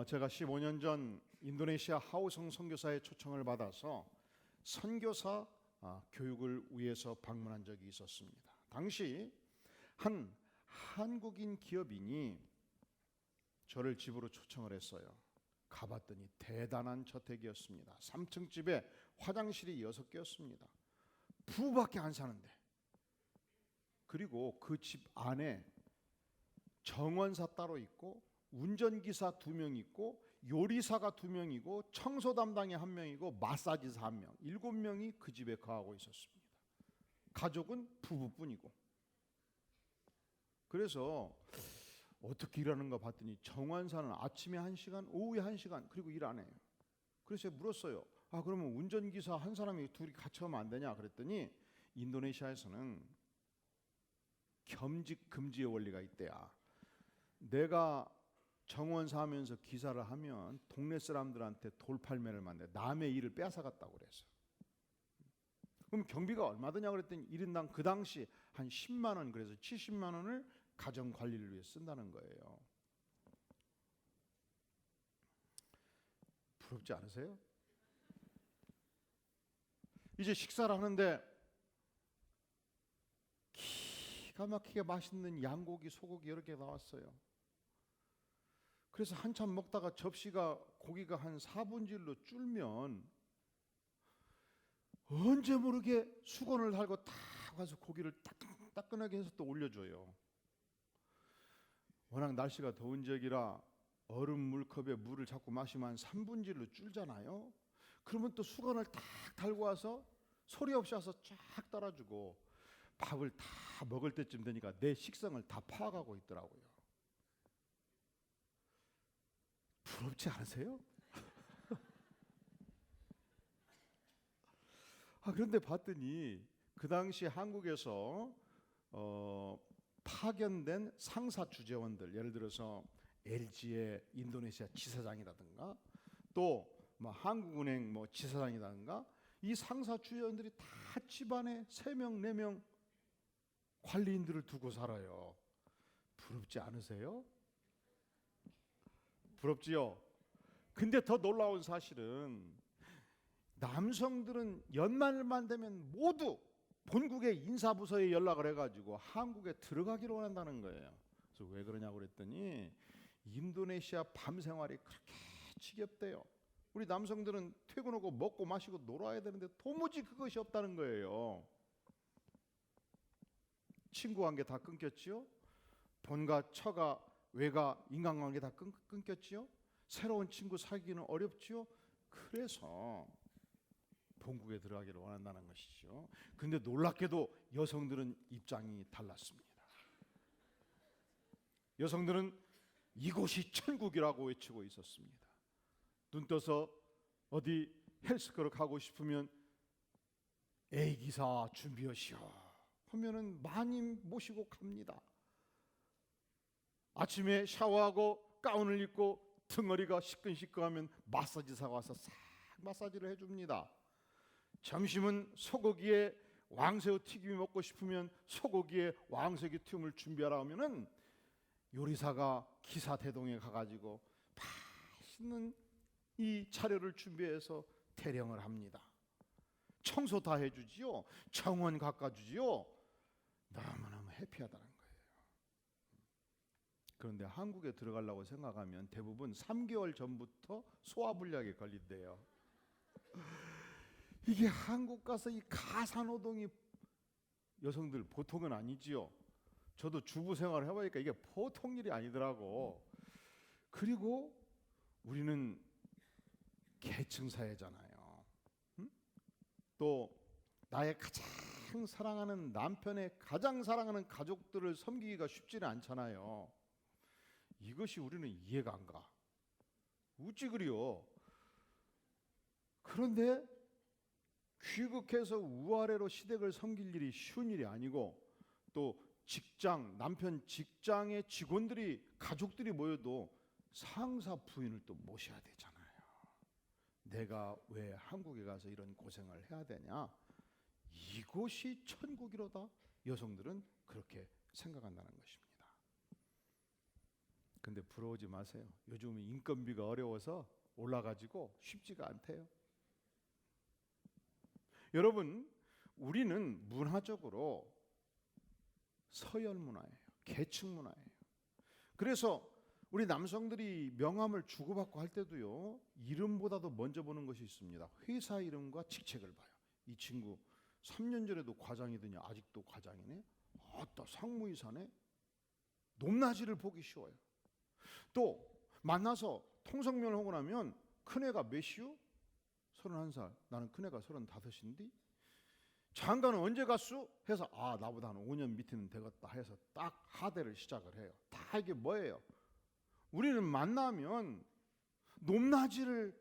제가 15년 전 인도네시아 하우성 선교사의 초청을 받아서 선교사 교육을 위해서 방문한 적이 있었습니다. 당시 한 한국인 기업인이 저를 집으로 초청을 했어요. 가봤더니 대단한 저택이었습니다. 3층 집에 화장실이 6개였습니다. 부부밖에 안 사는데, 그리고 그 집 안에 정원사 따로 있고 운전기사 2명 있고 요리사가 2명이고 청소 담당이 1명이고 마사지사 1명, 7명이 그 집에 거하고 있었습니다. 가족은 부부뿐이고. 그래서 어떻게 일하는가 봤더니 정원사는 아침에 1시간, 오후에 1시간, 그리고 일 안 해요. 그래서 제가 물었어요. 그러면 운전기사 한 사람이 둘이 같이 하면 안 되냐 그랬더니 인도네시아에서는 겸직 금지의 원리가 있대야. 내가 정원사 하면서 기사를 하면 동네 사람들한테 돌팔매를 만들어 남의 일을 뺏어갔다고 그래서. 그럼 경비가 얼마 드냐 그랬더니 1인당 그 당시 한 10만 원, 그래서 70만 원을 가정 관리를 위해 쓴다는 거예요. 부럽지 않으세요? 이제 식사를 하는데 기가 막히게 맛있는 양고기, 소고기 여러 개 나왔어요. 그래서 한참 먹다가 접시가 고기가 한 4분질로 줄면 언제 모르게 수건을 달고 탁 가서 고기를 따끈하게 해서 또 올려줘요. 워낙 날씨가 더운 지역이라 얼음 물컵에 물을 자꾸 마시면 한 3분질로 줄잖아요. 그러면 또 수건을 탁 달고 와서 소리 없이 와서 쫙 따라주고 밥을 다 먹을 때쯤 되니까 내 식성을 다 파악하고 있더라고요. 부럽지 않으세요? 그런데 봤더니 그 당시 한국에서 파견된 상사 주재원들, 예를 들어서 LG의 인도네시아 지사장이라든가 또 한국은행 지사장이라든가, 이 상사 주재원들이 다 집안에 3명, 4명 관리인들을 두고 살아요. 부럽지 않으세요? 부럽지요? 근데 더 놀라운 사실은 남성들은 연말만 되면 모두 본국의 인사부서에 연락을 해가지고 한국에 들어가기를 원한다는 거예요. 그래서 왜 그러냐고 그랬더니 인도네시아 밤 생활이 그렇게 지겹대요. 우리 남성들은 퇴근하고 먹고 마시고 놀아야 되는데 도무지 그것이 없다는 거예요. 친구 관계 다 끊겼지요. 본가, 처가, 외가, 인간관계 다 끊겼지요. 새로운 친구 사귀기는 어렵지요. 그래서 본국에 들어가기를 원한다는 것이죠. 근데 놀랍게도 여성들은 입장이 달랐습니다. 여성들은 이곳이 천국이라고 외치고 있었습니다. 눈 떠서 어디 헬스클럽 가고 싶으면 A기사 준비하시오 하면은 많이 모시고 갑니다. 아침에 샤워하고 가운을 입고 등어리가 시끈시끈하면 마사지사가 와서 싹 마사지를 해줍니다. 점심은 소고기에 왕새우 튀김이 먹고 싶으면 소고기에 왕새우 튀김을 준비하라 하면은 요리사가 기사 대동에 가가지고 맛있는 이 차려를 준비해서 대령을 합니다. 청소 다 해주지요. 정원 깎아주지요. 너무너무 해피하다는 거예요. 그런데 한국에 들어가려고 생각하면 대부분 3개월 전부터 소화불량에 걸린대요. 이게 한국 가서 이 가사노동이 여성들 보통은 아니지요. 저도 주부 생활을 해보니까 이게 보통 일이 아니더라고. 그리고 우리는 계층 사회잖아요. 또 나의 가장 사랑하는 남편의 가장 사랑하는 가족들을 섬기기가 쉽지는 않잖아요. 이것이 우리는 이해가 안 가. 어찌 그리요? 그런데 귀국해서 우아래로 시댁을 섬길 일이 쉬운 일이 아니고, 또 직장, 남편 직장의 직원들이, 가족들이 모여도 상사 부인을 또 모셔야 되잖아요. 내가 왜 한국에 가서 이런 고생을 해야 되냐? 이곳이 천국이로다. 여성들은 그렇게 생각한다는 것입니다. 근데 부러우지 마세요. 요즘은 인건비가 어려워서 올라가지고 쉽지가 않대요. 여러분, 우리는 문화적으로 서열 문화예요. 계층 문화예요. 그래서 우리 남성들이 명함을 주고받고 할 때도요, 이름보다도 먼저 보는 것이 있습니다. 회사 이름과 직책을 봐요. 이 친구 3년 전에도 과장이더니 아직도 과장이네. 아따, 상무이사네. 높낮이를 보기 쉬워요. 또 만나서 통성명을 하고 나면 큰애가 몇이요? 31살. 나는 큰애가 35인데 장가는 언제 갔수? 해서 나보다 한 5년 밑에는 되겠다 해서 딱 하대를 시작을 해요. 다 이게 뭐예요? 우리는 만나면 높낮이를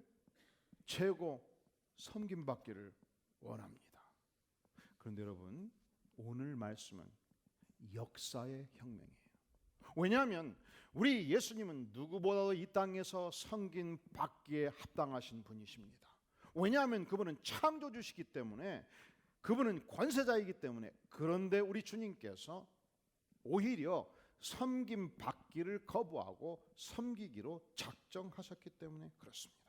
재고 섬김받기를 원합니다. 그런데 여러분, 오늘 말씀은 역사의 혁명이에요. 왜냐하면 우리 예수님은 누구보다도 이 땅에서 섬김받기에 합당하신 분이십니다. 왜냐하면 그분은 창조주시기 때문에, 그분은 권세자이기 때문에. 그런데 우리 주님께서 오히려 섬김받기를 거부하고 섬기기로 작정하셨기 때문에 그렇습니다.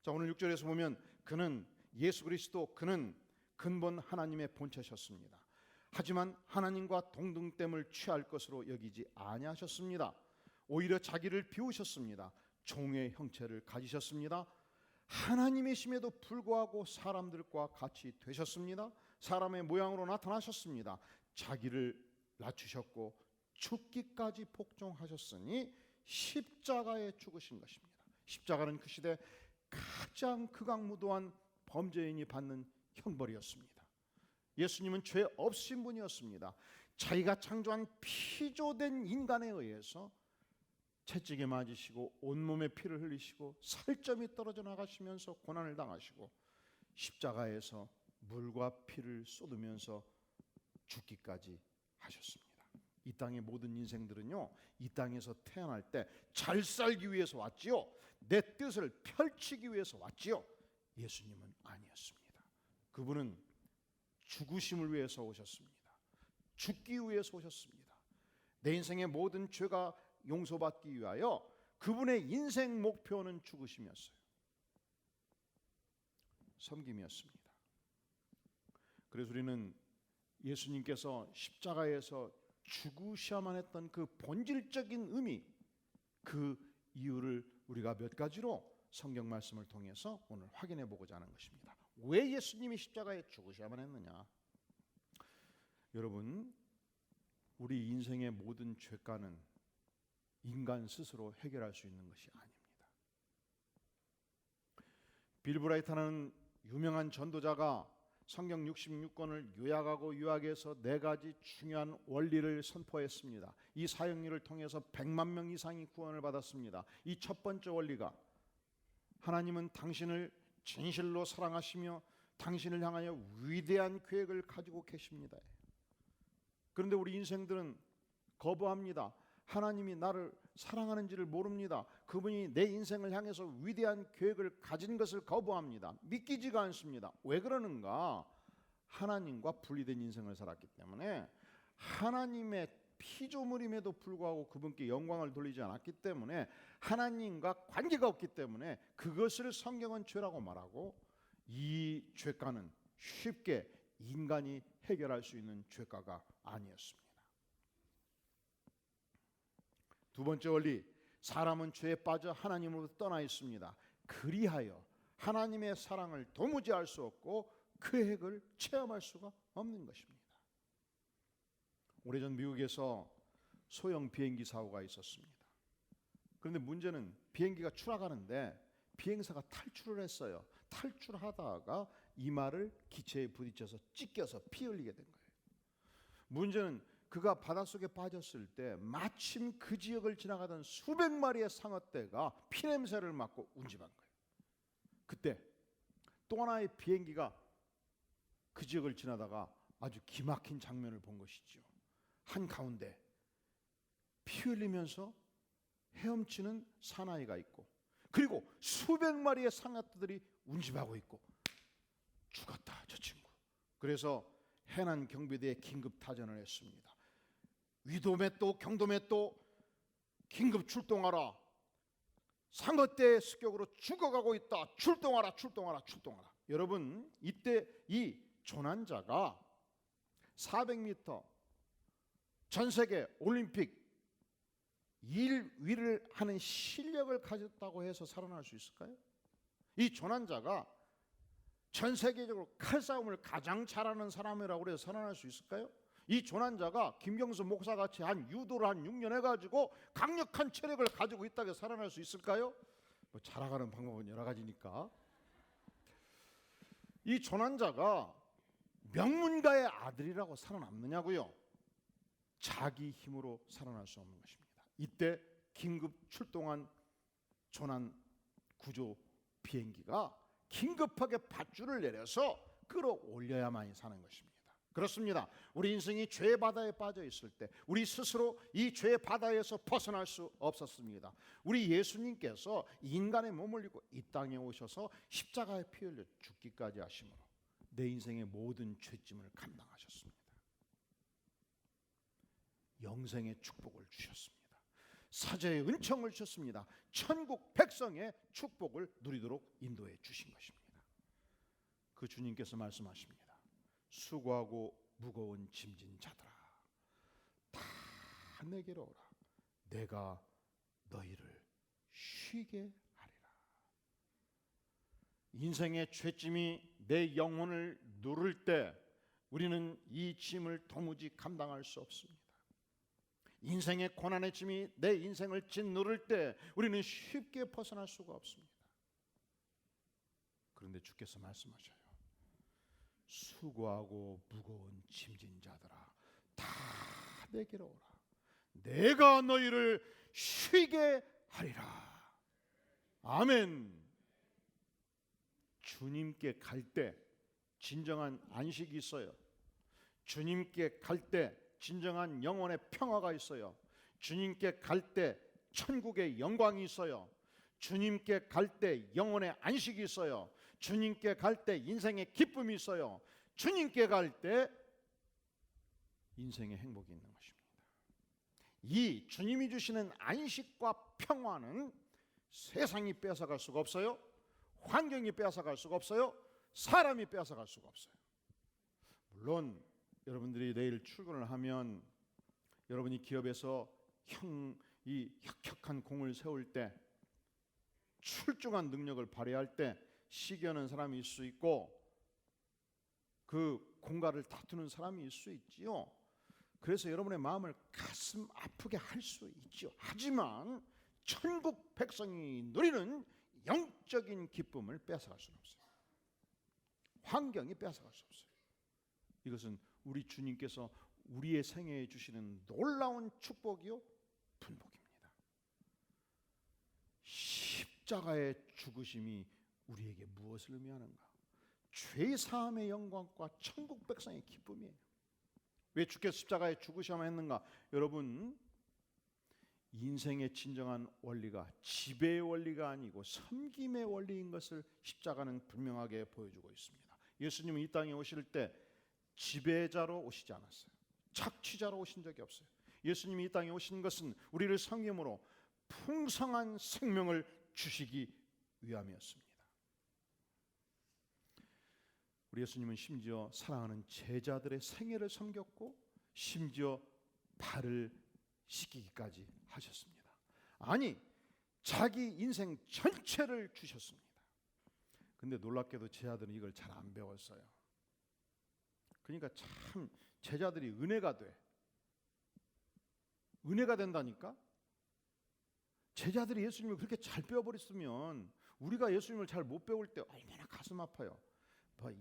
자, 오늘 6절에서 보면 그는, 예수 그리스도, 그는 근본 하나님의 본체셨습니다. 하지만 하나님과 동등됨을 취할 것으로 여기지 아니하셨습니다. 오히려 자기를 비우셨습니다. 종의 형체를 가지셨습니다. 하나님이심에도 불구하고 사람들과 같이 되셨습니다. 사람의 모양으로 나타나셨습니다. 자기를 낮추셨고 죽기까지 복종하셨으니 십자가에 죽으신 것입니다. 십자가는 그 시대 가장 극악무도한 범죄인이 받는 형벌이었습니다. 예수님은 죄 없으신 분이었습니다. 자기가 창조한 피조된 인간에 의해서 채찍에 맞으시고 온몸에 피를 흘리시고 살점이 떨어져 나가시면서 고난을 당하시고 십자가에서 물과 피를 쏟으면서 죽기까지 하셨습니다. 이 땅의 모든 인생들은요, 이 땅에서 태어날 때 잘 살기 위해서 왔지요. 내 뜻을 펼치기 위해서 왔지요. 예수님은 아니었습니다. 그분은 죽으심을 위해서 오셨습니다. 죽기 위해서 오셨습니다. 내 인생의 모든 죄가 용서받기 위하여 그분의 인생 목표는 죽으심이었어요. 섬김이었습니다. 그래서 우리는 예수님께서 십자가에서 죽으셔야만 했던 그 본질적인 의미, 그 이유를 우리가 몇 가지로 성경 말씀을 통해서 오늘 확인해 보고자 하는 것입니다. 왜 예수님이 십자가에 죽으셔야만 했느냐? 여러분, 우리 인생의 모든 죄가는 인간 스스로 해결할 수 있는 것이 아닙니다. 빌 브라이트라는 유명한 전도자가 성경 66권을 요약하고 요약해서 4가지 중요한 원리를 선포했습니다. 이 사역일을 통해서 100만 명 이상이 구원을 받았습니다. 이 첫 번째 원리가 하나님은 당신을 진실로 사랑하시며 당신을 향하여 위대한 계획을 가지고 계십니다. 그런데 우리 인생들은 거부합니다. 하나님이 나를 사랑하는지를 모릅니다. 그분이 내 인생을 향해서 위대한 계획을 가진 것을 거부합니다. 믿기지가 않습니다. 왜 그러는가? 하나님과 분리된 인생을 살았기 때문에, 하나님의 피조물임에도 불구하고 그분께 영광을 돌리지 않았기 때문에, 하나님과 관계가 없기 때문에 그것을 성경은 죄라고 말하고, 이 죄가는 쉽게 인간이 해결할 수 있는 죄가가 아니었습니다. 두 번째 원리, 사람은 죄에 빠져 하나님으로부터 떠나 있습니다. 그리하여 하나님의 사랑을 도무지 알 수 없고 그 핵을 체험할 수가 없는 것입니다. 오래전 미국에서 소형 비행기 사고가 있었습니다. 그런데 문제는 비행기가 추락하는데 비행사가 탈출을 했어요. 탈출하다가 이마를 기체에 부딪혀서 찢겨서 피 흘리게 된 거예요. 문제는 그가 바닷속에 빠졌을 때 마침 그 지역을 지나가던 수백 마리의 상어떼가 피냄새를 맡고 운집한 거예요. 그때 또 하나의 비행기가 그 지역을 지나다가 아주 기막힌 장면을 본 것이죠. 한가운데 피 흘리면서 헤엄치는 사나이가 있고, 그리고 수백 마리의 상어떼들이 운집하고 있고, 죽었다 저 친구. 그래서 해난 경비대에 긴급 타전을 했습니다. 위도메또 경도메또 긴급 출동하라. 상어떼의 습격으로 죽어가고 있다. 출동하라, 출동하라, 출동하라. 여러분, 이때 이 조난자가 400m 전 세계 올림픽 1위를 하는 실력을 가졌다고 해서 살아날 수 있을까요? 이 조난자가 전 세계적으로 칼싸움을 가장 잘하는 사람이라고 해서 살아날 수 있을까요? 이 조난자가 김경수 목사같이 유도를 한 6년 해가지고 강력한 체력을 가지고 있다고 해서 살아날 수 있을까요? 뭐 자라가는 방법은 여러 가지니까. 이 조난자가 명문가의 아들이라고 살아남느냐고요? 자기 힘으로 살아날 수 없는 것입니다. 이때 긴급 출동한 조난 구조 비행기가 긴급하게 밧줄을 내려서 끌어올려야만이 사는 것입니다. 그렇습니다. 우리 인생이 죄의 바다에 빠져 있을 때 우리 스스로 이 죄의 바다에서 벗어날 수 없었습니다. 우리 예수님께서 인간의 몸을 입고 이 땅에 오셔서 십자가에 피 흘려 죽기까지 하심으로 내 인생의 모든 죄짐을 감당하셨습니다. 영생의 축복을 주셨습니다. 사죄의 은총을 주셨습니다. 천국 백성의 축복을 누리도록 인도해 주신 것입니다. 그 주님께서 말씀하십니다. 수고하고 무거운 짐진 자들아, 다 내게로 오라. 내가 너희를 쉬게 하리라. 인생의 죄짐이 내 영혼을 누를 때 우리는 이 짐을 도무지 감당할 수 없습니다. 인생의 고난의 짐이 내 인생을 짓누를 때 우리는 쉽게 벗어날 수가 없습니다. 그런데 주께서 말씀하셔요. 수고하고 무거운 짐진 자들아, 다 내게로 오라. 내가 너희를 쉬게 하리라. 아멘. 주님께 갈 때 진정한 안식이 있어요. 주님께 갈 때 진정한 영혼의 평화가 있어요. 주님께 갈 때 천국의 영광이 있어요. 주님께 갈 때 영혼의 안식이 있어요. 주님께 갈 때 인생의 기쁨이 있어요. 주님께 갈 때 인생의 행복이 있는 것입니다. 이 주님이 주시는 안식과 평화는 세상이 뺏어갈 수가 없어요. 환경이 뺏어갈 수가 없어요. 사람이 뺏어갈 수가 없어요. 물론 여러분들이 내일 출근을 하면 여러분이 기업에서 이 혁혁한 공을 세울 때 출중한 능력을 발휘할 때 시기하는 사람이 있을 수 있고 그 공갈을 다투는 사람이 있을 수 있지요. 그래서 여러분의 마음을 가슴 아프게 할 수 있죠. 하지만 천국 백성이 누리는 영적인 기쁨을 뺏어갈 수는 없어요. 환경이 뺏어갈 수 없어요. 이것은 우리 주님께서 우리의 생애에 주시는 놀라운 축복이요 분복입니다. 십자가의 죽으심이 우리에게 무엇을 의미하는가? 죄사함의 영광과 천국 백성의 기쁨이에요. 왜 주께서 십자가에 죽으셔야만 했는가? 여러분, 인생의 진정한 원리가 지배의 원리가 아니고 섬김의 원리인 것을 십자가는 분명하게 보여주고 있습니다. 예수님은 이 땅에 오실 때 지배자로 오시지 않았어요. 착취자로 오신 적이 없어요. 예수님이 이 땅에 오신 것은 우리를 섬김으로 풍성한 생명을 주시기 위함이었습니다. 우리 예수님은 심지어 사랑하는 제자들의 생애를 섬겼고 심지어 발을 씻기기까지 하셨습니다. 아니, 자기 인생 전체를 주셨습니다. 근데 놀랍게도 제자들은 이걸 잘 안 배웠어요. 그러니까 참 제자들이 은혜가 돼. 은혜가 된다니까? 제자들이 예수님을 그렇게 잘 배워버렸으면 우리가 예수님을 잘 못 배울 때 얼마나 가슴 아파요.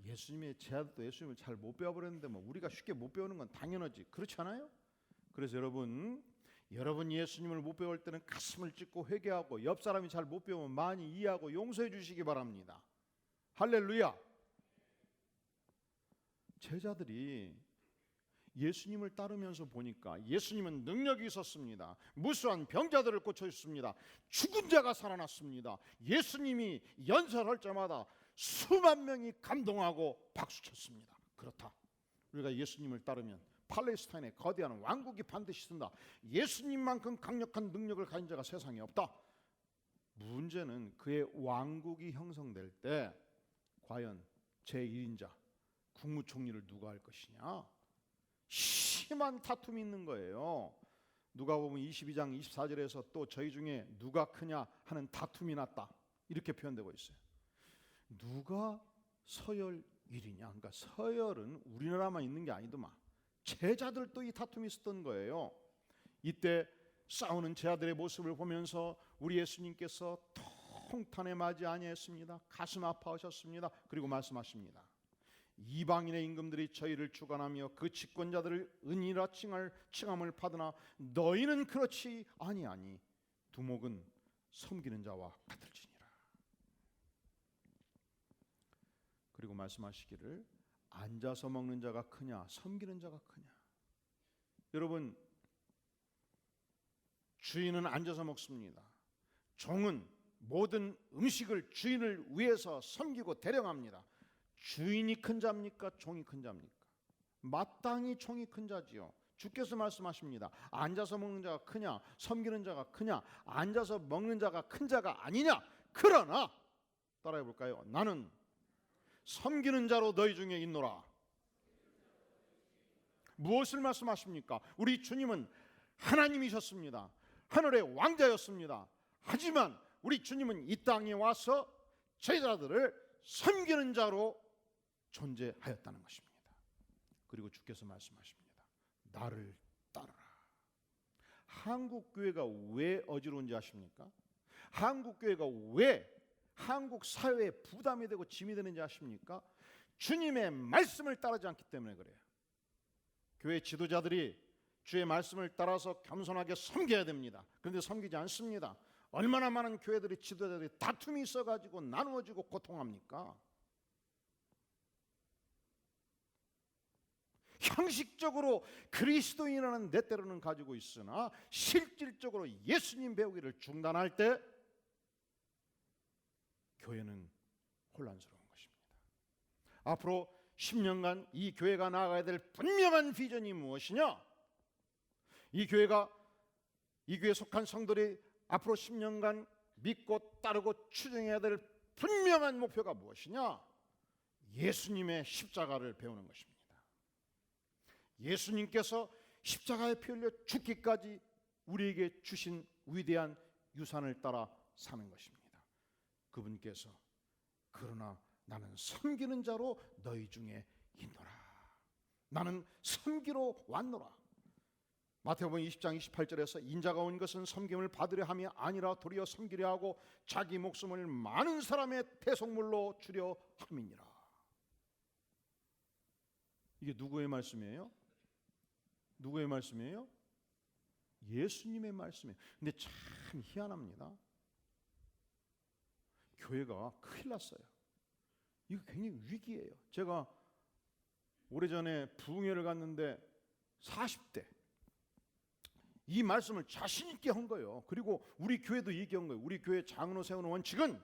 예수님의 제자들도 예수님을 잘 못 배워버렸는데 뭐 우리가 쉽게 못 배우는 건 당연하지. 그렇지 않아요? 그래서 여러분 예수님을 못 배울 때는 가슴을 찢고 회개하고 옆 사람이 잘 못 배우면 많이 이해하고 용서해 주시기 바랍니다. 할렐루야. 제자들이 예수님을 따르면서 보니까 예수님은 능력이 있었습니다. 무수한 병자들을 고쳐주셨습니다. 죽은 자가 살아났습니다. 예수님이 연설할 때마다 수만 명이 감동하고 박수쳤습니다. 그렇다. 우리가 예수님을 따르면 팔레스타인의 거대한 왕국이 반드시 쓴다. 예수님만큼 강력한 능력을 가진 자가 세상에 없다. 문제는 그의 왕국이 형성될 때 과연 제1인자 국무총리를 누가 할 것이냐? 심한 다툼이 있는 거예요. 누가복음 22장 24절에서 또 저희 중에 누가 크냐 하는 다툼이 났다, 이렇게 표현되고 있어요. 누가 서열 1위냐? 그러니까 서열은 우리나라만 있는 게 아니더만 제자들도 이 다툼이 있었던 거예요. 이때 싸우는 제자들의 모습을 보면서 우리 예수님께서 통탄에 맞이 아니했습니다. 가슴 아파하셨습니다. 그리고 말씀하십니다. 이방인의 임금들이 저희를 주관하며 그 집권자들을 은이라 칭함을 받으나 너희는 그렇지 아니하니 두목은 섬기는 자와 같을지니라. 그리고 말씀하시기를 앉아서 먹는 자가 크냐 섬기는 자가 크냐. 여러분, 주인은 앉아서 먹습니다. 종은 모든 음식을 주인을 위해서 섬기고 대령합니다. 주인이 큰 자입니까? 종이 큰 자입니까? 마땅히 종이 큰 자지요. 주께서 말씀하십니다. 앉아서 먹는 자가 크냐 섬기는 자가 크냐? 앉아서 먹는 자가 큰 자가 아니냐? 그러나 따라해 볼까요? 나는 섬기는 자로 너희 중에 있노라. 무엇을 말씀하십니까? 우리 주님은 하나님이셨습니다. 하늘의 왕자였습니다. 하지만 우리 주님은 이 땅에 와서 제자들을 섬기는 자로 존재하였다는 것입니다. 그리고 주께서 말씀하십니다. 나를 따르라. 한국 교회가 왜 어지러운지 아십니까? 한국 교회가 왜 한국 사회에 부담이 되고 짐이 되는지 아십니까? 주님의 말씀을 따르지 않기 때문에 그래요. 교회 지도자들이 주의 말씀을 따라서 겸손하게 섬겨야 됩니다. 그런데 섬기지 않습니다. 얼마나 많은 교회들이 지도자들이 다툼이 있어가지고 나누어지고 고통합니까? 형식적으로 그리스도인이라는 잣대로는 가지고 있으나 실질적으로 예수님 배우기를 중단할 때 교회는 혼란스러운 것입니다. 앞으로 10년간 이 교회가 나아가야 될 분명한 비전이 무엇이냐? 이 교회에 속한 성도들이 앞으로 10년간 믿고 따르고 추정해야 될 분명한 목표가 무엇이냐? 예수님의 십자가를 배우는 것입니다. 예수님께서 십자가에 피 흘려 죽기까지 우리에게 주신 위대한 유산을 따라 사는 것입니다. 그분께서 그러나 나는 섬기는 자로 너희 중에 있노라. 나는 섬기러 왔노라. 마태복음 20장 28절에서 인자가 온 것은 섬김을 받으려 함이 아니라 도리어 섬기려 하고 자기 목숨을 많은 사람의 대속물로 주려 함이니라. 이게 누구의 말씀이에요? 누구의 말씀이에요? 예수님의 말씀이에요. 근데 참 희한합니다. 교회가 큰일 났어요. 이거 굉장히 위기예요. 제가 오래전에 부흥회를 갔는데 40대 이 말씀을 자신 있게 한 거예요. 그리고 우리 교회도 얘기한 거예요. 우리 교회 장로 세우는 원칙은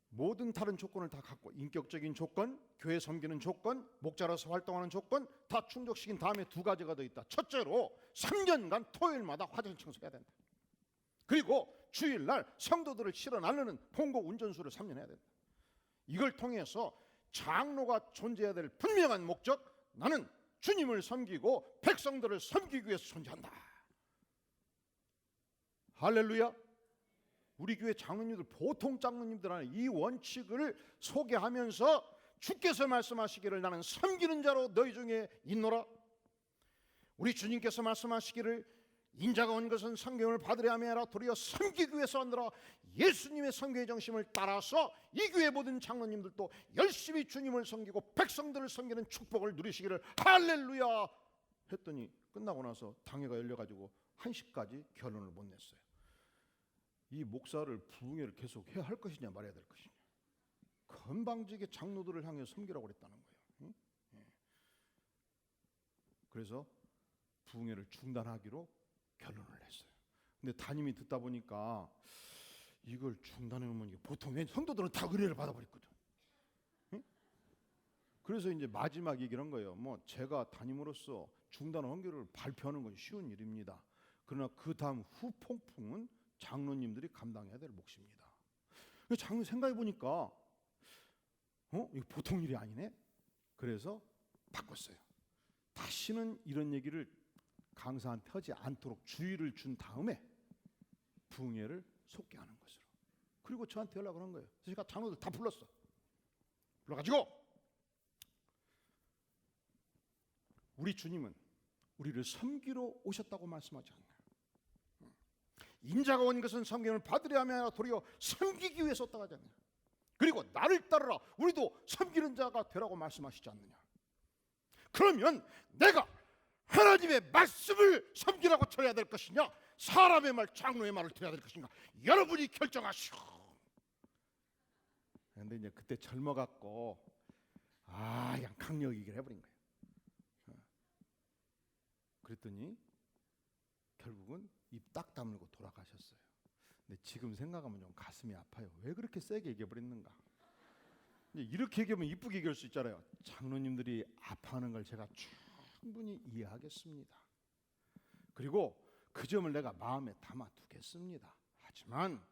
모든 다른 조건을 다 갖고 인격적인 조건, 교회 섬기는 조건, 목자로서 활동하는 조건 다 충족시킨 다음에 두 가지가 더 있다. 첫째로 3년간 토요일마다 화장실 청소해야 된다. 그리고 주일날 성도들을 실어 나르는 봉고 운전수를 3년 해야 된다. 이걸 통해서 장로가 존재해야 될 분명한 목적, 나는 주님을 섬기고 백성들을 섬기기 위해서 존재한다. 할렐루야. 우리 교회 장로님들, 보통 장로님들은 이 원칙을 소개하면서 주께서 말씀하시기를 나는 섬기는 자로 너희 중에 있노라. 우리 주님께서 말씀하시기를 인자가 온 것은 섬김을 받으려 함이 아니라 도리어 섬기기 위해서 왔노라. 예수님의 섬기의 정신을 따라서 이 교회 모든 장로님들도 열심히 주님을 섬기고 백성들을 섬기는 축복을 누리시기를 할렐루야 했더니 끝나고 나서 당회가 열려가지고 1시까지 결론을 못 냈어요. 이 목사를 부흥회를 계속 해야 할 것이냐 말아야 될 것이냐. 건방지게 장로들을 향해 섬기라고 그랬다는 거예요. 응? 예. 그래서 부흥회를 중단하기로 결론을 했어요. 근데 담임이 듣다 보니까 이걸 중단해 놓으면 보통 성도들은 다 의뢰를 받아버렸거든. 응? 그래서 이제 마지막 얘기를 한 거예요. 뭐 제가 담임으로서 중단 헌결을 발표하는 건 쉬운 일입니다. 그러나 그 다음 후폭풍은 장로님들이 감당해야 될 몫입니다. 장로 생각해 보니까 이거 보통 일이 아니네. 그래서 바꿨어요. 다시는 이런 얘기를 강사한테 하지 않도록 주의를 준 다음에 부흥회를 속개하는 것으로. 그리고 저한테 연락을 한 거예요. 그래서 제가 장로들 다 불러가지고 우리 주님은 우리를 섬기러 오셨다고 말씀하지 않나요? 인자가 온 것은 섬김을 받으려 함이 아니라 도리어 섬기기 위해서 왔다고 하지 않나요? 그리고 나를 따르라, 우리도 섬기는 자가 되라고 말씀하시지 않느냐? 그러면 내가 하나님의 말씀을 섬기라고 들어야 될 것이냐, 사람의 말, 장로의 말을 들어야 될 것인가, 여러분이 결정하시오. 그런데 이제 그때 젊어갖고 그냥 강력 얘기를 해버린 거예요. 그랬더니 결국은 입 딱 다물고 돌아가셨어요. 근데 지금 생각하면 좀 가슴이 아파요. 왜 그렇게 세게 얘기해버렸는가? 이렇게 얘기하면 이쁘게 얘기할 수 있잖아요. 장로님들이 아파하는 걸 제가 충분히 이해하겠습니다. 그리고 그 점을 내가 마음에 담아두겠습니다. 하지만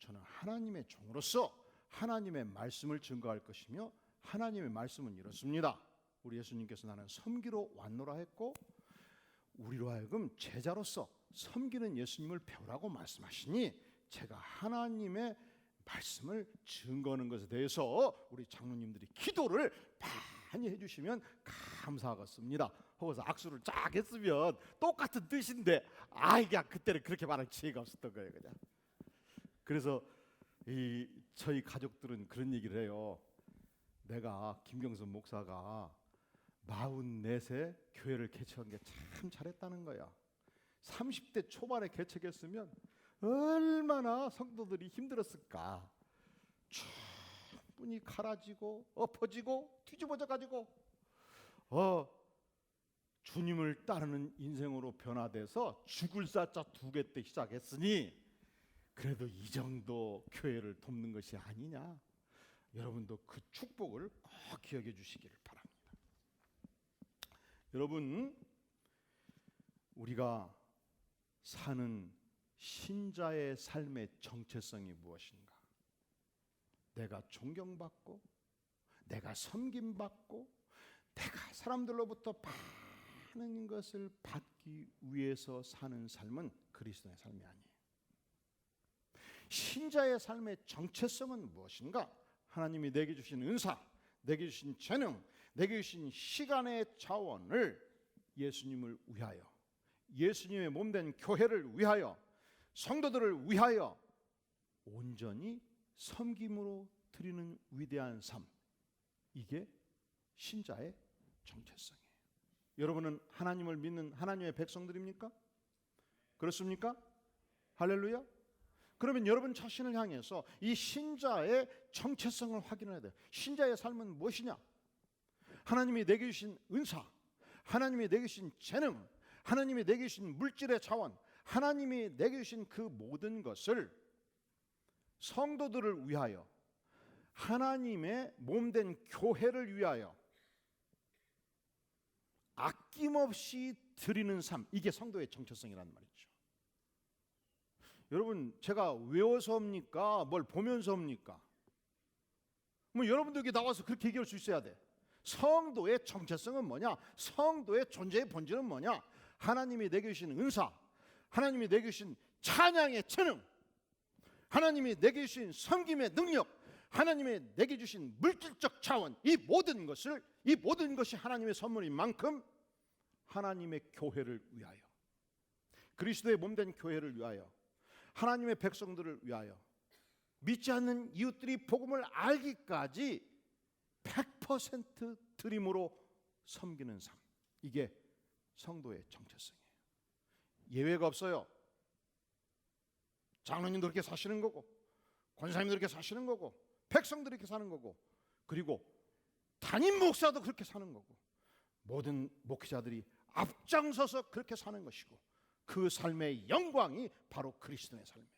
저는 하나님의 종으로서 하나님의 말씀을 증거할 것이며, 하나님의 말씀은 이렇습니다. 우리 예수님께서 나는 섬기러 왔노라 했고, 우리로 하여금 제자로서 섬기는 예수님을 배우라고 말씀하시니 제가 하나님의 말씀을 증거하는 것에 대해서 우리 장로님들이 기도를 많이 해주시면 감사하겠습니다. 혹은 악수를 쫙 했으면 똑같은 뜻인데 그냥 그때는 그렇게 말할 지혜가 없었던 거예요. 그냥. 그래서 저희 가족들은 그런 얘기를 해요. 내가 김경선 목사가 44세 교회를 개척한 게 참 잘했다는 거야. 30대 초반에 개척했으면 얼마나 성도들이 힘들었을까. 충분히 갈아지고 엎어지고 뒤집어져 가지고 주님을 따르는 인생으로 변화돼서 죽을 사자 2개 때 시작했으니 그래도 이 정도 교회를 돕는 것이 아니냐. 여러분도 그 축복을 꼭 기억해 주시기를 바랍니다. 여러분, 우리가 사는 신자의 삶의 정체성이 무엇인가? 내가 존경받고, 내가 섬김받고, 내가 사람들로부터 많은 것을 받기 위해서 사는 삶은 그리스도의 삶이 아니에요. 신자의 삶의 정체성은 무엇인가? 하나님이 내게 주신 은사, 내게 주신 재능, 내게 주신 시간의 자원을 예수님을 위하여, 예수님의 몸된 교회를 위하여, 성도들을 위하여 온전히 섬김으로 드리는 위대한 삶, 이게 신자의 정체성이에요. 여러분은 하나님을 믿는 하나님의 백성들입니까? 그렇습니까? 할렐루야. 그러면 여러분 자신을 향해서 이 신자의 정체성을 확인해야 돼요. 신자의 삶은 무엇이냐? 하나님이 내게 주신 은사, 하나님이 내게 주신 재능, 하나님이 내게 주신 물질의 자원, 하나님이 내게 주신 그 모든 것을 성도들을 위하여, 하나님의 몸된 교회를 위하여 아낌없이 드리는 삶, 이게 성도의 정체성이라는 말이죠. 여러분, 제가 외워서 합니까? 뭘 보면서 합니까? 여러분도 여기 나와서 그렇게 얘기할 수 있어야 돼. 성도의 정체성은 뭐냐? 성도의 존재의 본질은 뭐냐? 하나님이 내게 주신 은사, 하나님이 내게 주신 찬양의 재능, 하나님이 내게 주신 섬김의 능력, 하나님이 내게 주신 물질적 자원, 이 모든 것이 하나님의 선물인 만큼 하나님의 교회를 위하여, 그리스도의 몸된 교회를 위하여, 하나님의 백성들을 위하여, 믿지 않는 이웃들이 복음을 알기까지 100% 드림으로 섬기는 삶, 이게 성도의 정체성이에요. 예외가 없어요. 장로님도 그렇게 사시는 거고, 권사님도 그렇게 사시는 거고, 백성들이 그렇게 사는 거고, 그리고 담임 목사도 그렇게 사는 거고, 모든 목회자들이 앞장서서 그렇게 사는 것이고, 그 삶의 영광이 바로 그리스도의 삶이에요.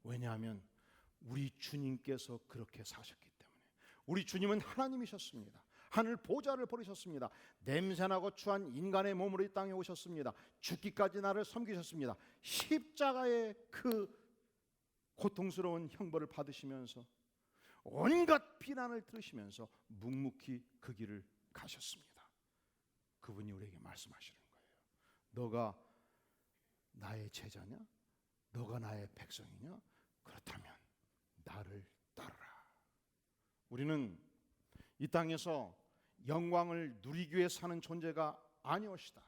왜냐하면 우리 주님께서 그렇게 사셨기 때문에. 우리 주님은 하나님이셨습니다. 하늘 보좌를 버리셨습니다. 냄새나고 추한 인간의 몸으로 이 땅에 오셨습니다. 죽기까지 나를 섬기셨습니다. 십자가의 그 고통스러운 형벌을 받으시면서 온갖 비난을 들으시면서 묵묵히 그 길을 가셨습니다. 그분이 우리에게 말씀하시는 거예요. 너가 나의 제자냐? 너가 나의 백성이냐? 그렇다면 나를 따르라. 우리는 이 땅에서 영광을 누리기 위해 사는 존재가 아니옵시다.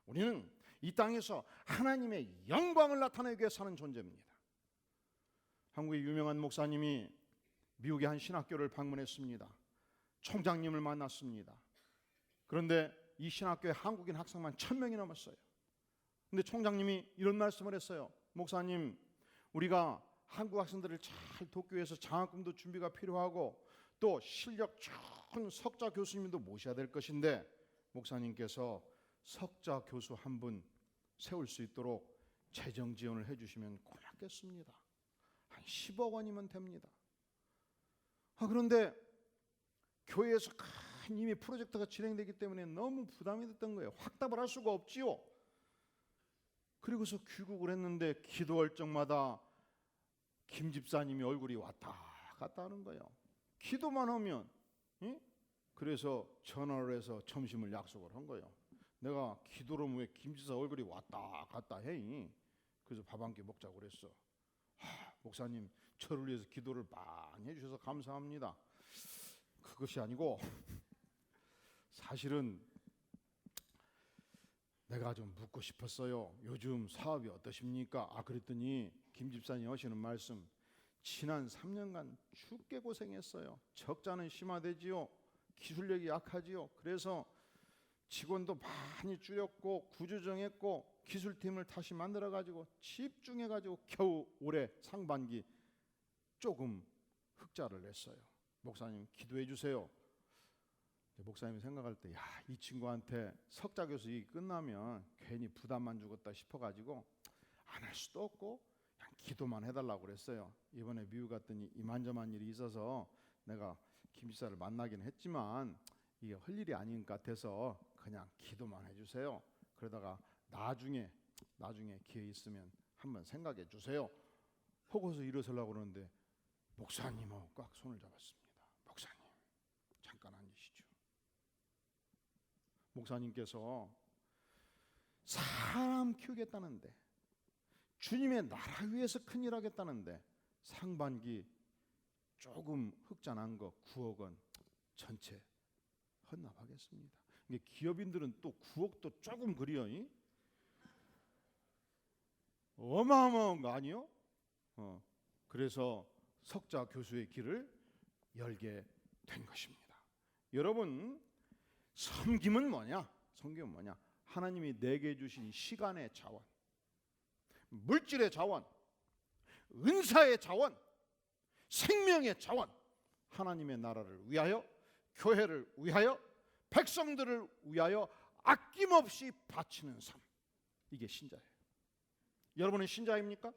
우리는 이 땅에서 하나님의 영광을 나타내기 위해 사는 존재입니다. 한국의 유명한 목사님이 미국의 한 신학교를 방문했습니다. 총장님을 만났습니다. 그런데 이 신학교에 한국인 학생만 1000명이 넘었어요. 그런데 총장님이 이런 말씀을 했어요. 목사님, 우리가 한국 학생들을 잘 돕기 위해서 장학금도 준비가 필요하고 또 실력 좋은 석자 교수님도 모셔야 될 것인데 목사님께서 석자 교수 한 분 세울 수 있도록 재정 지원을 해주시면 고맙겠습니다. 한 10억 원이면 됩니다. 그런데 교회에서 큰 이미 프로젝트가 진행되기 때문에 너무 부담이 됐던 거예요. 확답을 할 수가 없지요. 그리고서 귀국을 했는데 기도할 적마다 김 집사님이 얼굴이 왔다 갔다 하는 거예요. 기도만 하면. 그래서 전화를 해서 점심을 약속을 한 거예요. 내가 기도로 왜 김 집사 얼굴이 왔다 갔다 해? 그래서 밥 한 끼 먹자고 그랬어. 목사님, 저를 위해서 기도를 많이 해주셔서 감사합니다. 그것이 아니고 사실은 내가 좀 묻고 싶었어요. 요즘 사업이 어떠십니까? 그랬더니 김 집사님 하시는 말씀, 지난 3년간 죽게 고생했어요. 적자는 심화되지요. 기술력이 약하지요. 그래서 직원도 많이 줄였고 구조정했고 기술팀을 다시 만들어가지고 집중해가지고 겨우 올해 상반기 조금 흑자를 냈어요. 목사님 기도해 주세요. 목사님이 생각할 때 이 친구한테 석자 교수 이 끝나면 괜히 부담만 주겠다 싶어가지고 안 할 수도 없고 그냥 기도만 해달라고 그랬어요. 이번에 미국 갔더니 이만저만 일이 있어서 내가 김 지사를 만나긴 했지만 이게 할 일이 아닌 것 같아서 그냥 기도만 해주세요. 그러다가 나중에 기회 있으면 한번 생각해 주세요. 하고서 일어서려고 그러는데 목사님하고 꽉 손을 잡았습니다. 목사님 잠깐 앉으시죠. 목사님께서 사람 키우겠다는데 주님의 나라 위해서 큰일 하겠다는데 상반기 조금 흑자 난 거 9억 원 전체 헌납하겠습니다. 이게 기업인들은 또 9억도 조금 그리요. 어마어마한 거 아니요? 그래서 석자 교수의 길을 열게 된 것입니다. 여러분, 섬김은 뭐냐? 섬김은 뭐냐? 하나님이 내게 주신 시간의 자원, 물질의 자원, 은사의 자원, 생명의 자원, 하나님의 나라를 위하여, 교회를 위하여, 백성들을 위하여 아낌없이 바치는 삶, 이게 신자예요. 여러분은 신자입니까?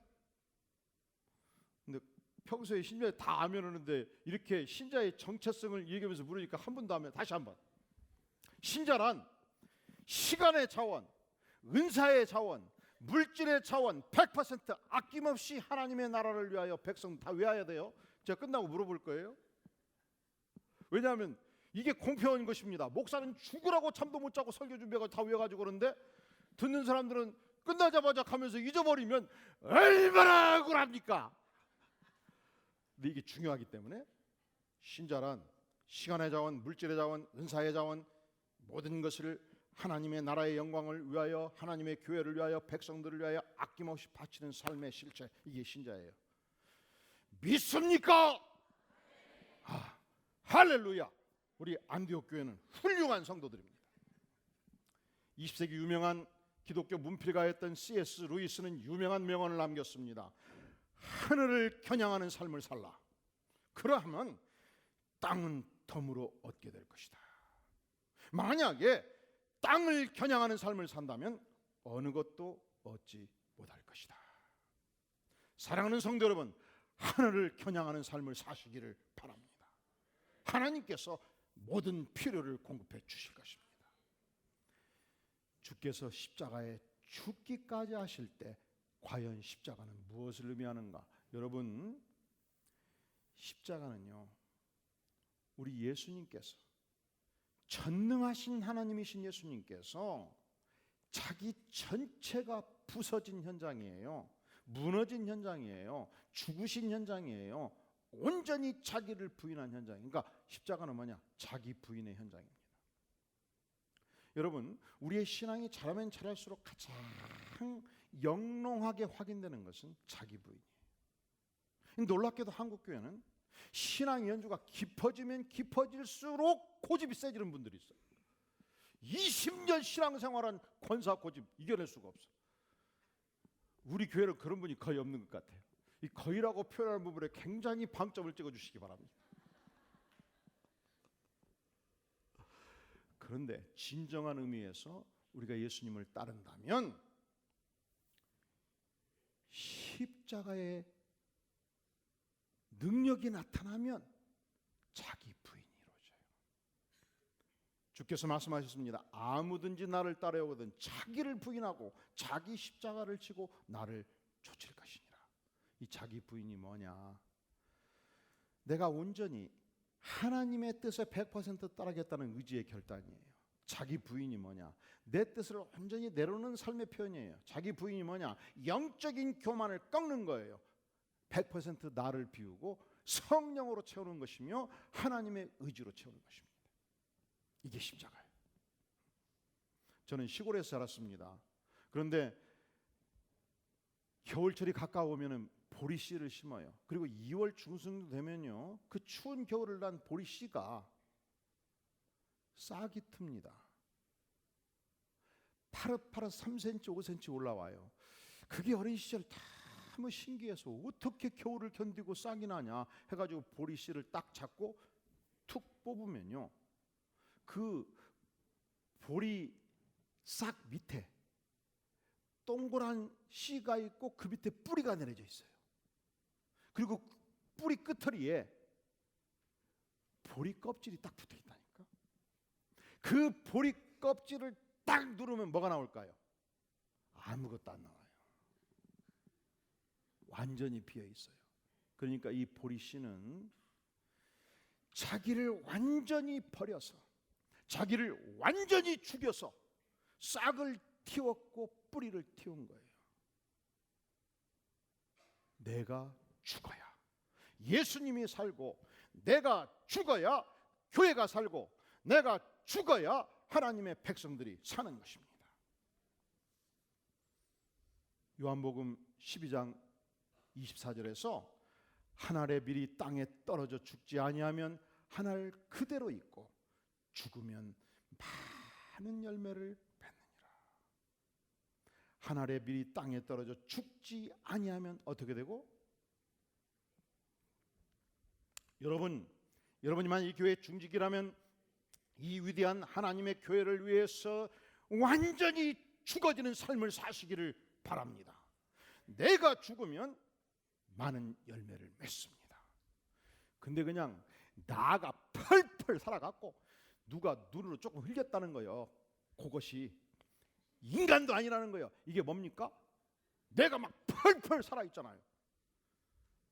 근데 평소에 신자에 다 아멘 하는데 이렇게 신자의 정체성을 얘기하면서 물으니까 한 번도 하면 다시 한번. 신자란 시간의 자원, 은사의 자원, 물질의 자원 100% 아낌없이 하나님의 나라를 위하여 백성 다 위하여야 돼요. 제가 끝나고 물어볼 거예요. 왜냐하면 이게 공평한 것입니다. 목사는 죽으라고 잠도 못 자고 설교 준비하고 다 외워가지고 그러는데 듣는 사람들은 끝나자마자 가면서 잊어버리면 얼마나 억울합니까? 근데 이게 중요하기 때문에 신자란 시간의 자원, 물질의 자원, 은사의 자원 모든 것을 하나님의 나라의 영광을 위하여, 하나님의 교회를 위하여, 백성들을 위하여 아낌없이 바치는 삶의 실체, 이게 신자예요. 믿습니까? 할렐루야. 우리 안디옥 교회는 훌륭한 성도들입니다. 20세기 유명한 기독교 문필가였던 C.S. 루이스는 유명한 명언을 남겼습니다. 하늘을 겨냥하는 삶을 살라. 그러하면 땅은 덤으로 얻게 될 것이다. 만약에 땅을 겨냥하는 삶을 산다면 어느 것도 얻지 못할 것이다. 사랑하는 성도 여러분, 하늘을 겨냥하는 삶을 사시기를 바랍니다. 하나님께서 모든 필요를 공급해 주실 것입니다. 주께서 십자가에 죽기까지 하실 때 과연 십자가는 무엇을 의미하는가? 여러분, 십자가는요, 우리 예수님께서, 전능하신 하나님이신 예수님께서 자기 전체가 부서진 현장이에요. 무너진 현장이에요. 죽으신 현장이에요. 온전히 자기를 부인한 현장이에요. 그러니까 십자가는 뭐냐? 자기 부인의 현장입니다. 여러분, 우리의 신앙이 자라면 자랄수록 가장 영롱하게 확인되는 것은 자기 부인이에요. 놀랍게도 한국교회는 신앙 연주가 깊어지면 깊어질수록 고집이 세지는 분들이 있어요. 20년 신앙생활한 권사 고집 이겨낼 수가 없어. 우리 교회는 그런 분이 거의 없는 것 같아요. 이 거의라고 표현하는 부분에 굉장히 방점을 찍어주시기 바랍니다. 그런데 진정한 의미에서 우리가 예수님을 따른다면 십자가의 능력이 나타나면 자기 부인이 이루어져요. 주께서 말씀하셨습니다. 아무든지 나를 따르거든 자기를 부인하고 자기 십자가를 지고 나를 쫓을 것이니라. 이 자기 부인이 뭐냐? 내가 온전히 하나님의 뜻에 100% 따르겠다는 의지의 결단이에요. 자기 부인이 뭐냐? 내 뜻을 완전히 내려놓는 삶의 표현이에요. 자기 부인이 뭐냐? 영적인 교만을 꺾는 거예요. 100% 나를 비우고 성령으로 채우는 것이며 하나님의 의지로 채우는 것입니다. 이게 십자가예요. 저는 시골에서 자랐습니다. 그런데 겨울철이 가까우면 보리씨를 심어요. 그리고 2월 중순 되면요, 그 추운 겨울을 난 보리씨가 싹이 틉니다. 파릇파릇 3cm, 5cm 올라와요. 그게 어린 시절 너무 신기해서 어떻게 겨울을 견디고 싹이 나냐 해가지고 보리씨를 딱 잡고 툭 뽑으면요, 그 보리 싹 밑에 동그란 씨가 있고 그 밑에 뿌리가 내려져 있어요. 그리고 뿌리 끝털이에 보리 껍질이 딱 붙어 있다니까. 그 보리 껍질을 딱 누르면 뭐가 나올까요? 아무것도 안 나와요. 완전히 비어 있어요. 그러니까 이 보리씨는 자기를 완전히 버려서, 자기를 완전히 죽여서 싹을 틔웠고 뿌리를 틔운 거예요. 내가 죽어야 예수님이 살고, 내가 죽어야 교회가 살고, 내가 죽어야 하나님의 백성들이 사는 것입니다. 요한복음 12장 24절에서 한 알의 밀이 땅에 떨어져 죽지 아니하면 한 알 그대로 있고 죽으면 많은 열매를 맺느니라. 한 알의 밀이 땅에 떨어져 죽지 아니하면 어떻게 되고? 여러분이 만약 이 교회의 중직이라면 이 위대한 하나님의 교회를 위해서 완전히 죽어지는 삶을 사시기를 바랍니다. 내가 죽으면 많은 열매를 맺습니다. 근데 그냥 나가 펄펄 살아갖고 누가 눈으로 조금 흘렸다는 거예요. 그것이 인간도 아니라는 거예요. 이게 뭡니까? 내가 막 펄펄 살아있잖아요.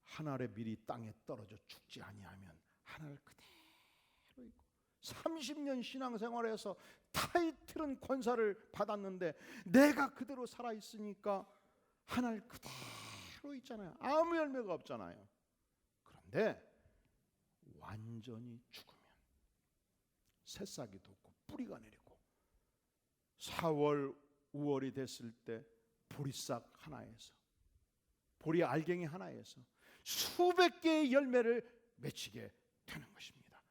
한 알의 밀이 땅에 떨어져 죽지 아니하면 한 알 그대로 있고, 30년 신앙생활에서 타이틀은 권사를 받았는데 내가 그대로 살아있으니까 한 알 그대로 있잖아요. 아무 열매가 없잖아요. 그런데 완전히 죽으면 새싹이 돋고 뿌리가 내리고 4월, 5월이 됐을 때 보리싹 하나에서, 보리 알갱이 하나에서 수백 개의 열매를 맺히게 되는 것입니다.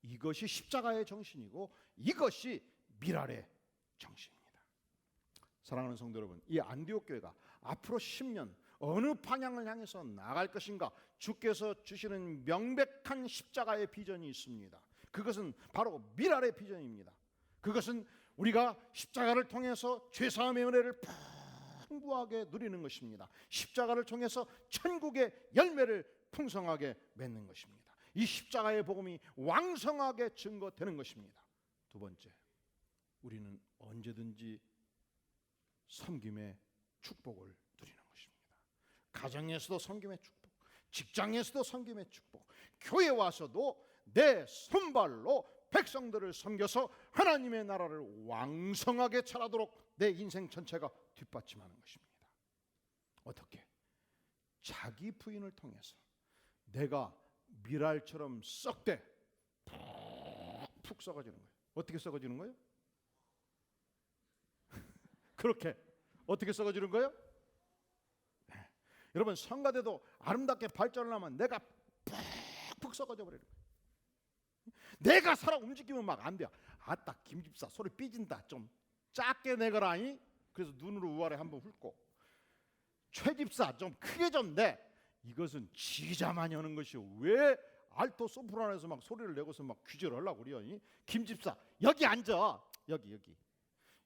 이것이 십자가의 정신이고 이것이 미랄의 정신입니다. 사랑하는 성도 여러분, 이 안디옥 교회가 앞으로 10년 어느 방향을 향해서 나갈 것인가, 주께서 주시는 명백한 십자가의 비전이 있습니다. 그것은 바로 미랄의 비전입니다. 그것은 우리가 십자가를 통해서 죄사함의 은혜를 풍부하게 누리는 것입니다. 십자가를 통해서 천국의 열매를 풍성하게 맺는 것입니다. 이 십자가의 복음이 왕성하게 증거되는 것입니다. 두 번째, 우리는 언제든지 섬김의 축복을 누리는 것입니다. 가정에서도 섬김의 축복, 직장에서도 섬김의 축복, 교회 와서도 내 손발로 백성들을 섬겨서 하나님의 나라를 왕성하게 차라도록 내 인생 전체가 뒷받침하는 것입니다. 어떻게? 자기 부인을 통해서 내가 밀알처럼 썩되 푹 썩어지는 거예요. 어떻게 썩어지는 거예요? 그렇게 어떻게 썩어지는 거예요? 네. 여러분, 성가대도 아름답게 발전을 하면 내가 푹 썩어져 버리는 거예요. 내가 살아 움직이면 막 안 돼요. 아따 김집사 소리 삐진다, 좀 작게 내거라니. 그래서 눈으로 우아래 한번 훑고, 최집사 좀 크게 좀 내. 이것은 지자만이 하는 것이요, 왜 알토 소프라노에서 막 소리를 내고서 막 귀절을 하려고 그래요. 김집사 여기 앉아, 여기.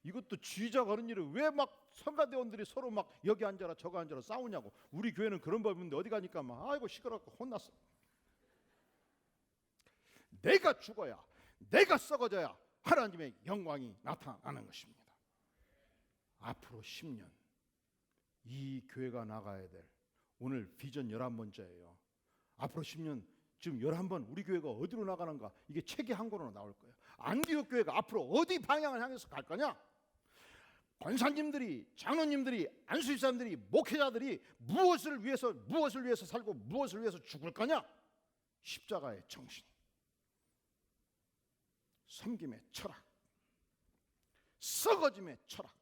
이것도 쥐자가 하는 일을 왜 막 성가대원들이 서로 막 여기 앉아라 저거 앉아라 싸우냐고. 우리 교회는 그런 법인데 어디 가니까 막 아이고 시끄럽고 혼났어. 내가 죽어야, 내가 썩어져야 하나님의 영광이 나타나는 것입니다. 앞으로 10년 이 교회가 나가야 될, 오늘 비전 11번째예요. 앞으로 10년 지금 11번 우리 교회가 어디로 나가는가, 이게 책이 한 권으로 나올 거예요. 안디옥 교회가 앞으로 어디 방향을 향해서 갈 거냐. 권사님들이, 장로님들이, 안수집사님들이, 목회자들이 무엇을 위해서 살고 무엇을 위해서 죽을 거냐. 십자가의 정신, 섬김의 철학, 썩어짐의 철학,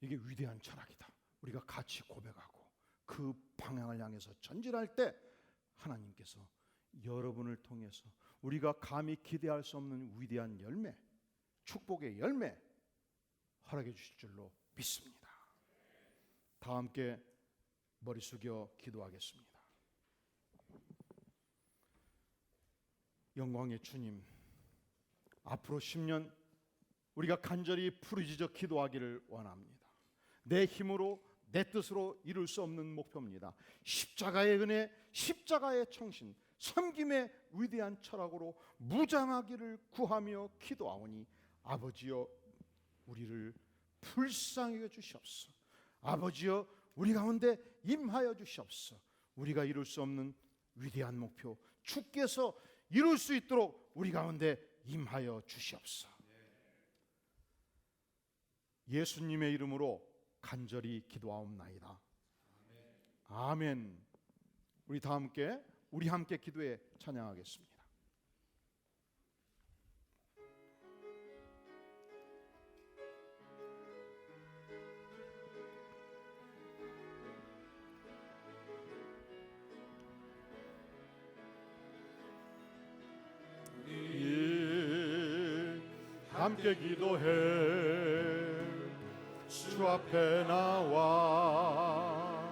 이게 위대한 철학이다. 우리가 같이 고백하고 그 방향을 향해서 전진할 때 하나님께서 여러분을 통해서 우리가 감히 기대할 수 없는 위대한 열매, 축복의 열매 허락해 주실 줄로 믿습니다. 다 함께 머리 숙여 기도하겠습니다. 영광의 주님, 앞으로 10년 우리가 간절히 부르짖어 기도하기를 원합니다. 내 힘으로, 내 뜻으로 이룰 수 없는 목표입니다. 십자가의 은혜, 십자가의 청신, 섬김의 위대한 철학으로 무장하기를 구하며 기도하오니 아버지여 우리를 불쌍히 여겨 주시옵소서. 아버지여 우리 가운데 임하여 주시옵소서. 우리가 이룰 수 없는 위대한 목표, 주께서 이룰 수 있도록 우리 가운데 임하여 주시옵소서. 예수님의 이름으로 간절히 기도하옵나이다. 아멘. 우리 다 함께, 우리 함께 기도에 찬양하겠습니다. 함께 기도해 주 앞에 나와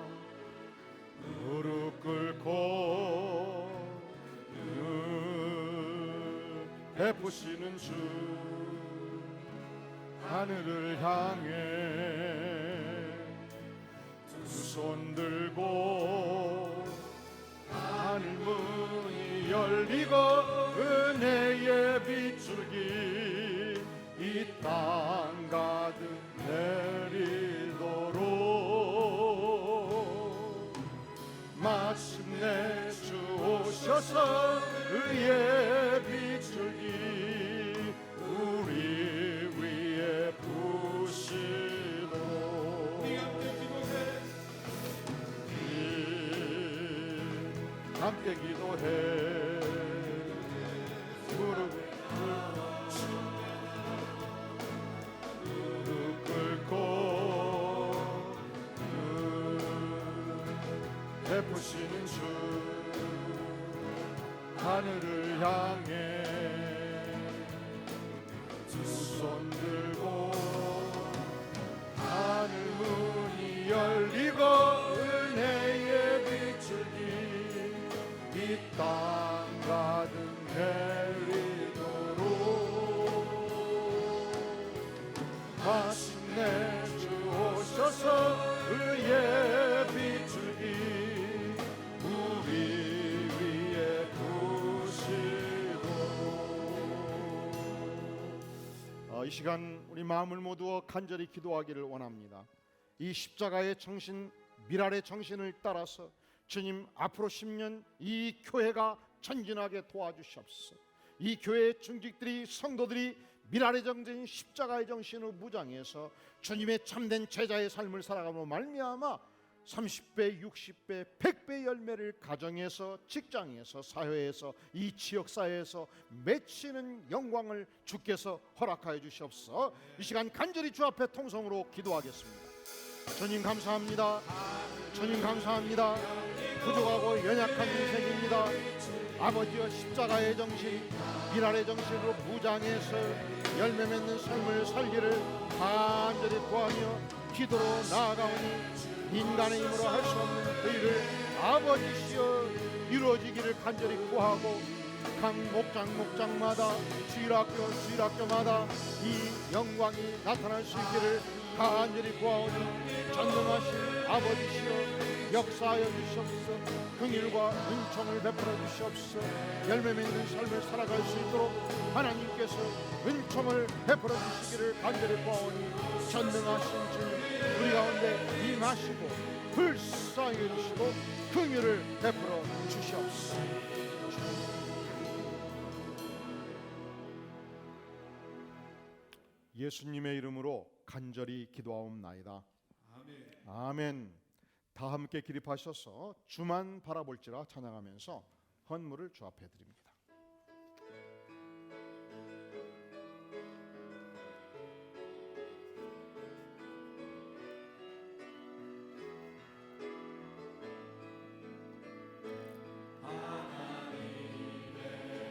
무릎 꿇고 베푸시는 주 하늘을 향해 두 손 들고 하늘 문이 열리고 은혜의 빗줄기 이 땅 가득 내리도록 마침내 주 오셔서 의의 빗줄기 우리 위에 부시도록 함께 기도해 무릎 꿇고 베푸시는 주 하늘을 향해 두 손 들고 하늘 문이 열리고 은혜의 빗줄기 이 땅 가득 내리도록 마침내 주 오셔서 의의 빗줄기 우리 위에 부시 이 시간 우리 마음을 모두어 간절히 기도하기를 원합니다. 이 십자가의 정신, 미랄의 정신을 따라서 주님 앞으로 10년 이 교회가 전진하게 도와주시옵소서. 이 교회의 중직들이, 성도들이 미랄의 정신, 십자가의 정신으로 무장해서 주님의 참된 제자의 삶을 살아가며 말미암아 30배, 60배, 100배 열매를 가정에서, 직장에서, 사회에서, 이 지역사회에서 맺히는 영광을 주께서 허락하여 주시옵소서. 이 시간 간절히 주 앞에 통성으로 기도하겠습니다. 주님 감사합니다. 주님 감사합니다. 부족하고 연약한 인생입니다. 아버지여, 십자가의 정신, 미랄의 정신으로 무장해서 열매 맺는 삶을 살기를 간절히 구하며 기도로 나아가오니 인간의 힘으로 할 수 없는 그 일을 아버지시여 이루어지기를 간절히 구하고, 각 목장마다, 주일학교마다 이 영광이 나타날 수 있기를 간절히 구하오니 전능하신 아버지시여 역사하여 주시옵소서. 긍휼과 은총을 베풀어 주시옵소서. 열매 맺는 삶을 살아갈 수 있도록 하나님께서 은총을 베풀어 주시기를 간절히 구하오니 전능하신 주님 우리 가운데 임하시고 불쌍히 여기시고 긍휼을 베풀어 주시옵소서. 예수님의 이름으로 간절히 기도하옵나이다. 아멘. 아멘. 다 함께 기립하셔서 주만 바라볼지라 찬양하면서 헌물을 주 앞에 드립니다.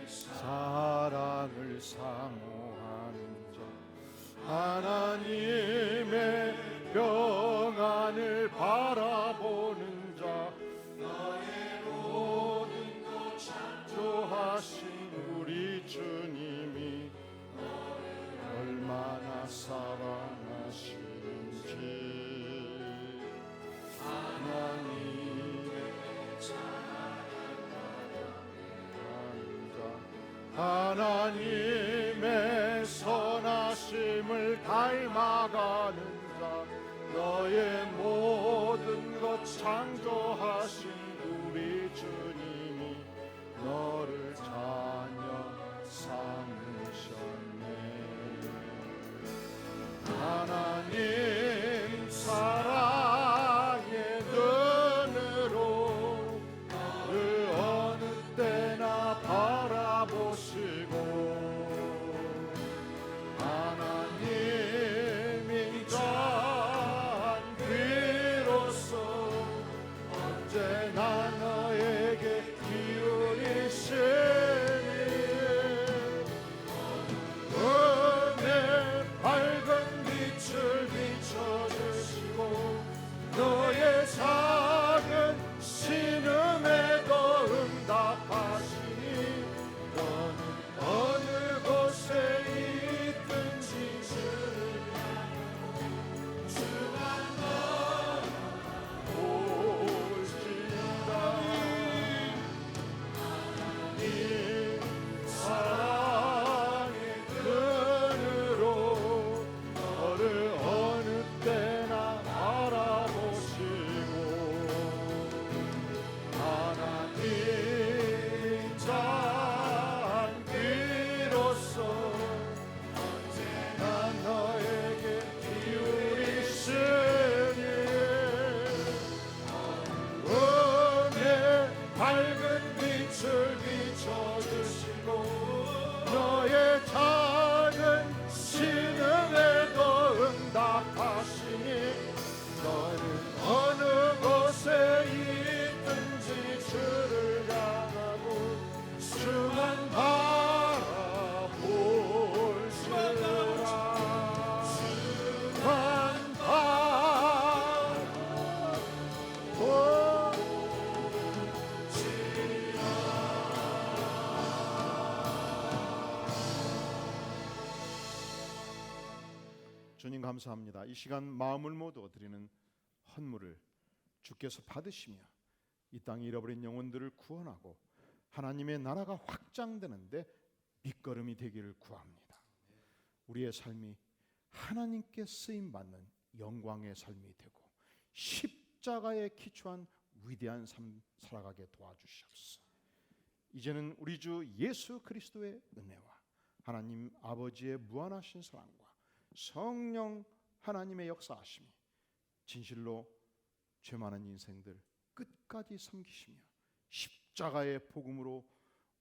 사랑을 사모하는 자, 하나님의 평안을 바라보는 자, 너의 모든 것 창조하신 우리 주님이 너를 얼마나 사랑하시는지, 하나님의 하나님의 선하심을 닮아가는 자, 너의 모든 것 창조하신 우리 주님이 너를 자녀 삼으셨네. 하나님 사랑의 눈으로 너를 어느 때나 바라보시고, 하나님 인자한 귀로서 언제나 너에게 기울이시니, 은혜 밝은 빛을 비춰주시고 너의 작은 신음에도 응답하시니, 너는 어느 곳에 있든지 주를 주만 볼지다. 이 사랑의 눈으로 너를 어느 때나 바라보시고, 하나님 자한 귀로서 언제나 너에게 기울이시니, 은혜 밝은 빛을 비춰주시고 너의 작은 신음에도 응답하시니, 너는 어느 곳에 있든지 주를 향하고 주만 바라볼지라. 주만 주님 감사합니다. 이 시간 마음을 모두 드리는 헌물을 주께서 받으시며 이 땅에 잃어버린 영혼들을 구원하고 하나님의 나라가 확장되는데 밑거름이 되기를 구합니다. 우리의 삶이 하나님께 쓰임 받는 영광의 삶이 되고 십자가에 기초한 위대한 삶 살아가게 도와주시옵소서. 이제는 우리 주 예수 그리스도의 은혜와 하나님 아버지의 무한하신 사랑과 성령 하나님의 역사하심이 진실로 죄 많은 인생들 끝까지 섬기시며 십자가의 복음으로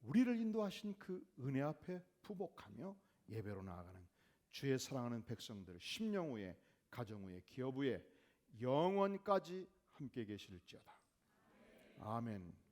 우리를 인도하신 그 은혜 앞에 부복하며 예배로 나아가는 주의 사랑하는 백성들 심령 후에 가정 후에 기업 후에 영원까지 함께 계실지어다. 아멘.